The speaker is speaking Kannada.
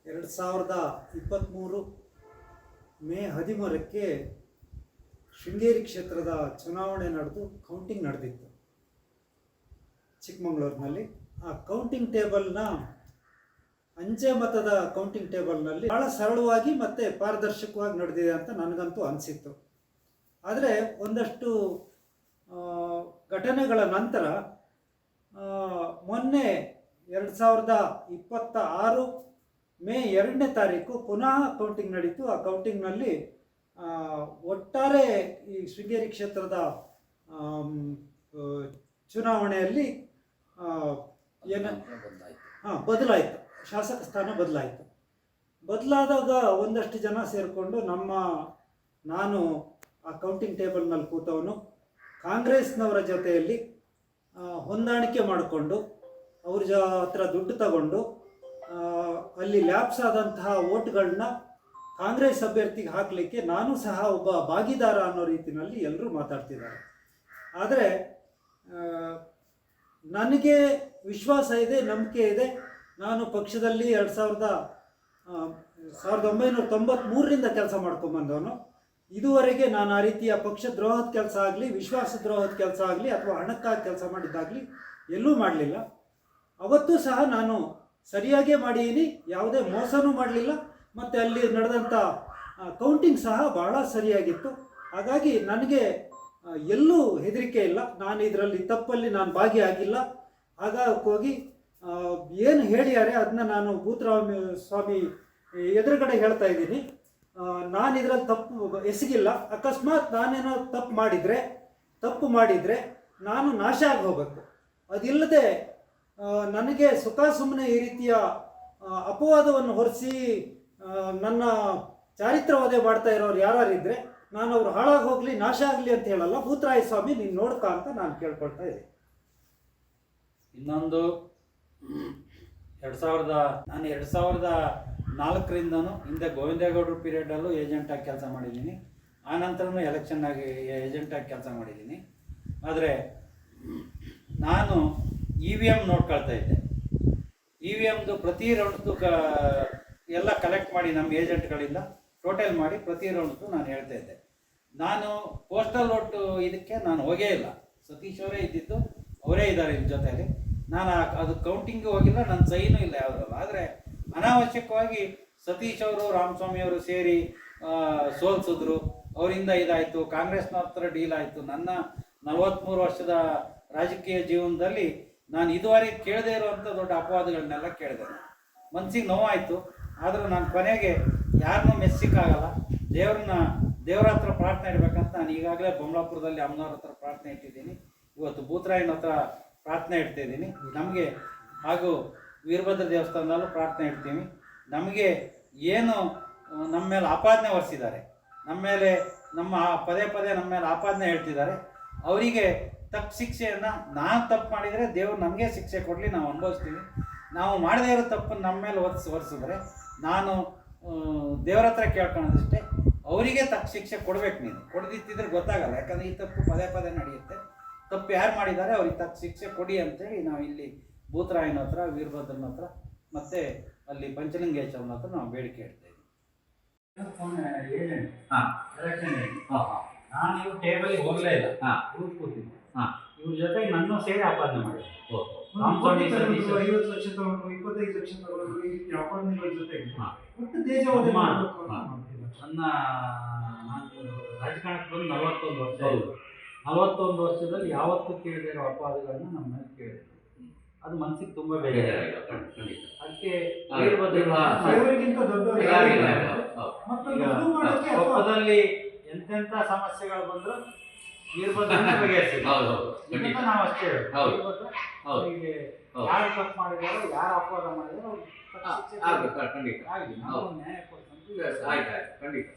2023 ಮೇ 13ಕ್ಕೆ ಶೃಂಗೇರಿ ಕ್ಷೇತ್ರದ ಚುನಾವಣೆ ನಡೆದು ಕೌಂಟಿಂಗ್ ನಡೆದಿತ್ತು ಚಿಕ್ಕಮಗಳೂರಿನಲ್ಲಿ. ಆ ಕೌಂಟಿಂಗ್ ಟೇಬಲ್ನ ಅಂಚೆ ಮತದ ಕೌಂಟಿಂಗ್ ಟೇಬಲ್ನಲ್ಲಿ ಭಾಳ ಸರಳವಾಗಿ ಮತ್ತು ಪಾರದರ್ಶಕವಾಗಿ ನಡೆದಿದೆ ಅಂತ ನನಗಂತೂ ಅನಿಸಿತ್ತು. ಆದರೆ ಒಂದಷ್ಟು ಘಟನೆಗಳ ನಂತರ ಮೊನ್ನೆ 2026 ಮೇ 2ನೇ ತಾರೀಕು ಪುನಃ ಕೌಂಟಿಂಗ್ ನಡೀತು. ಆ ಕೌಂಟಿಂಗ್ನಲ್ಲಿ ಒಟ್ಟಾರೆ ಈ ಶೃಂಗೇರಿ ಕ್ಷೇತ್ರದ ಚುನಾವಣೆಯಲ್ಲಿ ಬದಲಾಯಿತು, ಶಾಸಕ ಸ್ಥಾನ ಬದಲಾಯಿತು. ಬದಲಾದಾಗ ಒಂದಷ್ಟು ಜನ ಸೇರಿಕೊಂಡು ನಾನು ಆ ಕೌಂಟಿಂಗ್ ಟೇಬಲ್ನಲ್ಲಿ ಕೂತವನು ಕಾಂಗ್ರೆಸ್ನವರ ಜೊತೆಯಲ್ಲಿ ಹೊಂದಾಣಿಕೆ ಮಾಡಿಕೊಂಡು ಅವ್ರ ಹತ್ರ ದುಡ್ಡು ತಗೊಂಡು ಅಲ್ಲಿ ಲ್ಯಾಪ್ಸ್ ಆದಂತಹ ಓಟ್ಗಳನ್ನ ಕಾಂಗ್ರೆಸ್ ಅಭ್ಯರ್ಥಿಗೆ ಹಾಕಲಿಕ್ಕೆ ನಾನು ಸಹ ಒಬ್ಬ ಭಾಗಿದಾರ ಅನ್ನೋ ರೀತಿಯಲ್ಲಿ ಎಲ್ಲರೂ ಮಾತಾಡ್ತಿದ್ದಾರೆ. ಆದರೆ ನನಗೆ ವಿಶ್ವಾಸ ಇದೆ, ನಂಬಿಕೆ ಇದೆ. ನಾನು ಪಕ್ಷದಲ್ಲಿ 1993ರಿಂದ ಕೆಲಸ ಮಾಡ್ಕೊಂಬಂದವನು. ಇದುವರೆಗೆ ನಾನು ಆ ರೀತಿಯ ಪಕ್ಷ ದ್ರೋಹದ ಕೆಲಸ ಆಗಲಿ, ವಿಶ್ವಾಸ ದ್ರೋಹದ ಕೆಲಸ ಆಗಲಿ ಅಥವಾ ಹಣಕ್ಕಾಗಿ ಕೆಲಸ ಮಾಡಿದ್ದಾಗಲಿ ಎಲ್ಲೂ ಮಾಡಲಿಲ್ಲ. ಅವತ್ತೂ ಸಹ ನಾನು ಸರಿಯಾಗೇ ಮಾಡಿದ್ದೀನಿ, ಯಾವುದೇ ಮೋಸನೂ ಮಾಡಲಿಲ್ಲ. ಮತ್ತು ಅಲ್ಲಿ ನಡೆದಂಥ ಕೌಂಟಿಂಗ್ ಸಹ ಭಾಳ ಸರಿಯಾಗಿತ್ತು. ಹಾಗಾಗಿ ನನಗೆ ಎಲ್ಲೂ ಹೆದರಿಕೆ ಇಲ್ಲ. ನಾನು ಇದರಲ್ಲಿ ತಪ್ಪಲ್ಲಿ ನಾನು ಭಾಗಿಯಾಗಿಲ್ಲ. ಹಾಗಾಗಿ ಏನು ಹೇಳಿದ್ದಾರೆ ಅದನ್ನ ನಾನು ಭೂತರಾಮ ಸ್ವಾಮಿ ಎದುರುಗಡೆ ಹೇಳ್ತಾ ಇದ್ದೀನಿ. ನಾನು ಇದರಲ್ಲಿ ತಪ್ಪು ಎಸಗಿಲ್ಲ. ಅಕಸ್ಮಾತ್ ನಾನೇನೋ ತಪ್ಪು ಮಾಡಿದರೆ ನಾನು ನಾಶ ಆಗಿ ಹೋಗಬೇಕು. ಅದಿಲ್ಲದೆ ನನಗೆ ಸುಖ ಸುಮ್ಮನೆ ಈ ರೀತಿಯ ಅಪವಾದವನ್ನು ಹೊರಿಸಿ ನನ್ನ ಚಾರಿತ್ರವಧೆ ಮಾಡ್ತಾ ಇರೋರು ಯಾರಿದ್ರೆ ನಾನು ಅವ್ರು ಹಾಳಾಗಿ ಹೋಗಲಿ, ನಾಶ ಆಗಲಿ ಅಂತ ಹೇಳಲ್ಲ. ಭೂತರಾಯ ಸ್ವಾಮಿ ನೀನು ನೋಡ್ಕ ಅಂತ ನಾನು ಕೇಳ್ಕೊಳ್ತಾ ಇದ್ದೀನಿ. ಇನ್ನೊಂದು 2004ರಿಂದನೂ ಹಿಂದೆ ಗೋವಿಂದೇಗೌಡರು ಪೀರಿಯಡಲ್ಲೂ ಏಜೆಂಟಾಗಿ ಕೆಲಸ ಮಾಡಿದ್ದೀನಿ. ಆನಂತರನೂ ಎಲೆಕ್ಷನ್ನಾಗಿ ಏಜೆಂಟಾಗಿ ಕೆಲಸ ಮಾಡಿದ್ದೀನಿ. ಆದರೆ ನಾನು EVM ನೋಡ್ಕೊಳ್ತಾ ಇದ್ದೆ. EVMದು ಪ್ರತಿ ರೌಂಡ್ದು ಎಲ್ಲ ಕಲೆಕ್ಟ್ ಮಾಡಿ ನಮ್ಮ ಏಜೆಂಟ್ಗಳಿಂದ ಟೋಟಲ್ ಮಾಡಿ ಪ್ರತಿ ರೌಂಡ್ದು ನಾನು ಹೇಳ್ತಾ ಇದ್ದೆ. ನಾನು ಪೋಸ್ಟಲ್ ವೋಟು ಇದಕ್ಕೆ ನಾನು ಹೋಗೇ ಇಲ್ಲ. ಸತೀಶ್ ಅವರೇ ಇದ್ದಿದ್ದು, ಅವರೇ ಇದ್ದಾರೆ ನಿಮ್ಮ ಜೊತೆಯಲ್ಲಿ. ನಾನು ಅದು ಕೌಂಟಿಂಗು ಹೋಗಿಲ್ಲ, ನನ್ನ ಸೈನೂ ಇಲ್ಲ ಯಾವುದಲ್ಲ. ಆದರೆ ಅನಾವಶ್ಯಕವಾಗಿ ಸತೀಶ್ ಅವರು ರಾಮಸ್ವಾಮಿ ಅವರು ಸೇರಿ ಸೋಲ್ಸಿದ್ರು. ಅವರಿಂದ ಇದಾಯಿತು, ಕಾಂಗ್ರೆಸ್ನ ಹತ್ರ ಡೀಲ್ ಆಯಿತು. ನನ್ನ 43 ವರ್ಷದ ರಾಜಕೀಯ ಜೀವನದಲ್ಲಿ ನಾನು ಇದುವರೆಗೆ ಕೇಳದೇ ಇರುವಂಥ ದೊಡ್ಡ ಅಪವಾದಗಳನ್ನೆಲ್ಲ ಕೇಳಿದೆ. ಮನಸ್ಸಿಗೆ ನೋವಾಯಿತು. ಆದರೂ ನಾನು ಕೊನೆಗೆ ಯಾರನ್ನೂ ಮೆಸ್ಸಿಕ್ಕಾಗಲ್ಲ. ದೇವರ ಹತ್ರ ಪ್ರಾರ್ಥನೆ ಇಡಬೇಕಂತ ನಾನು ಈಗಾಗಲೇ ಬೊಮ್ಮಲಾಪುರದಲ್ಲಿ ಅಮ್ಮನವ್ರ ಹತ್ರ ಪ್ರಾರ್ಥನೆ ಇಟ್ಟಿದ್ದೀನಿ. ಇವತ್ತು ಭೂತರಾಯನ ಹತ್ರ ಪ್ರಾರ್ಥನೆ ಇಡ್ತಾಯಿದ್ದೀನಿ. ನಮಗೆ ಹಾಗೂ ವೀರಭದ್ರ ದೇವಸ್ಥಾನದಲ್ಲೂ ಪ್ರಾರ್ಥನೆ ಇಡ್ತೀವಿ. ನಮಗೆ ಏನು ನಮ್ಮ ಮೇಲೆ ಆಪಾದನೆ ಹೊರಿಸಿದ್ದಾರೆ, ಪದೇ ನಮ್ಮ ಮೇಲೆ ಆಪಾದನೆ ಹೇಳ್ತಿದ್ದಾರೆ, ಅವರಿಗೆ ತಕ್ಕ ಶಿಕ್ಷೆಯನ್ನು ನಾನು ತಪ್ಪು ಮಾಡಿದರೆ ದೇವರು ನಮಗೆ ಶಿಕ್ಷೆ ಕೊಡಲಿ, ನಾವು ಅನುಭವಿಸ್ತೀವಿ. ನಾವು ಮಾಡದೇ ಇರೋ ತಪ್ಪನ್ನು ನಮ್ಮ ಮೇಲೆ ಹೊರಿಸಿದ್ರೆ ನಾನು ದೇವರ ಹತ್ರ ಕೇಳ್ಕೊಳ್ಳೋದಿಷ್ಟೇ, ಅವರಿಗೆ ತಕ್ಕ ಶಿಕ್ಷೆ ಕೊಡಬೇಕು. ನೀನು ಕೊಡದಿತ್ತಿದ್ರೆ ಗೊತ್ತಾಗಲ್ಲ. ಯಾಕಂದರೆ ಈ ತಪ್ಪು ಪದೇ ನಡೆಯುತ್ತೆ. ತಪ್ಪು ಯಾರು ಮಾಡಿದ್ದಾರೆ ಅವ್ರಿಗೆ ತಕ್ಕ ಶಿಕ್ಷೆ ಕೊಡಿ ಅಂತೇಳಿ ನಾವು ಇಲ್ಲಿ ಭೂತರಾಯನ ಹತ್ರ, ವೀರಭದ್ರನ ಹತ್ರ ಮತ್ತು ಅಲ್ಲಿ ಪಂಚಲಿಂಗೇಶ್ವರನ ಹತ್ರ ನಾವು ಬೇಡಿಕೆ ಇಡ್ತಾ ಇದ್ದೀವಿ. ನಾನು ಇವ್ರ ಟೇಬಲಿಗೆ ಹೋಗಲೇ ಇಲ್ಲ, ಕೂತಿದ್ದೆ. ಇವ್ರ ಜೊತೆ ನನ್ನ ಸೇರಿ ಆಪಾದನೆ ಮಾಡಿ 50 ಲಕ್ಷ ತಗೊಂಡು 25 ಲಕ್ಷ ತಗೊಂಡು ಈ ಆಪಾದನೆಗಳ ಜೊತೆಗೆ ನನ್ನ ನಾನು ರಾಜಕಾರಣಕ್ಕೆ ಬಂದು 41 ವರ್ಷ. 41 ವರ್ಷದಲ್ಲಿ ಯಾವತ್ತೂ ಕೇಳದೇ ಇರೋ ಅಪವಾದಗಳನ್ನ ನಮ್ಮ ಮೇಲೆ ಕೇಳಿದೆ. ಅದು ಮನಸ್ಸಿಗೆ ತುಂಬ ಬೇಜಾರಾಗಿದೆ. ಅದಕ್ಕೆ ಕೊಪ್ಪದಲ್ಲಿ ಎಂತೆಂಥ ಸಮಸ್ಯೆಗಳು ಬಂದರೂ ವೀರಭದ್ರನ ಬಗೆಹರಿಸಿದ್ವಿ. ನಾವು ಅಷ್ಟೇ ಹೇಳಿ ಯಾರು ತಪ್ಪು ಮಾಡಿದಾರೋ, ಯಾರು ಅಪವಾದ ಮಾಡಿದಾರೋ ಖಂಡಿತ ನಾವು ನ್ಯಾಯ ಕೊಡ್ತೀವಿ. ಖಂಡಿತ.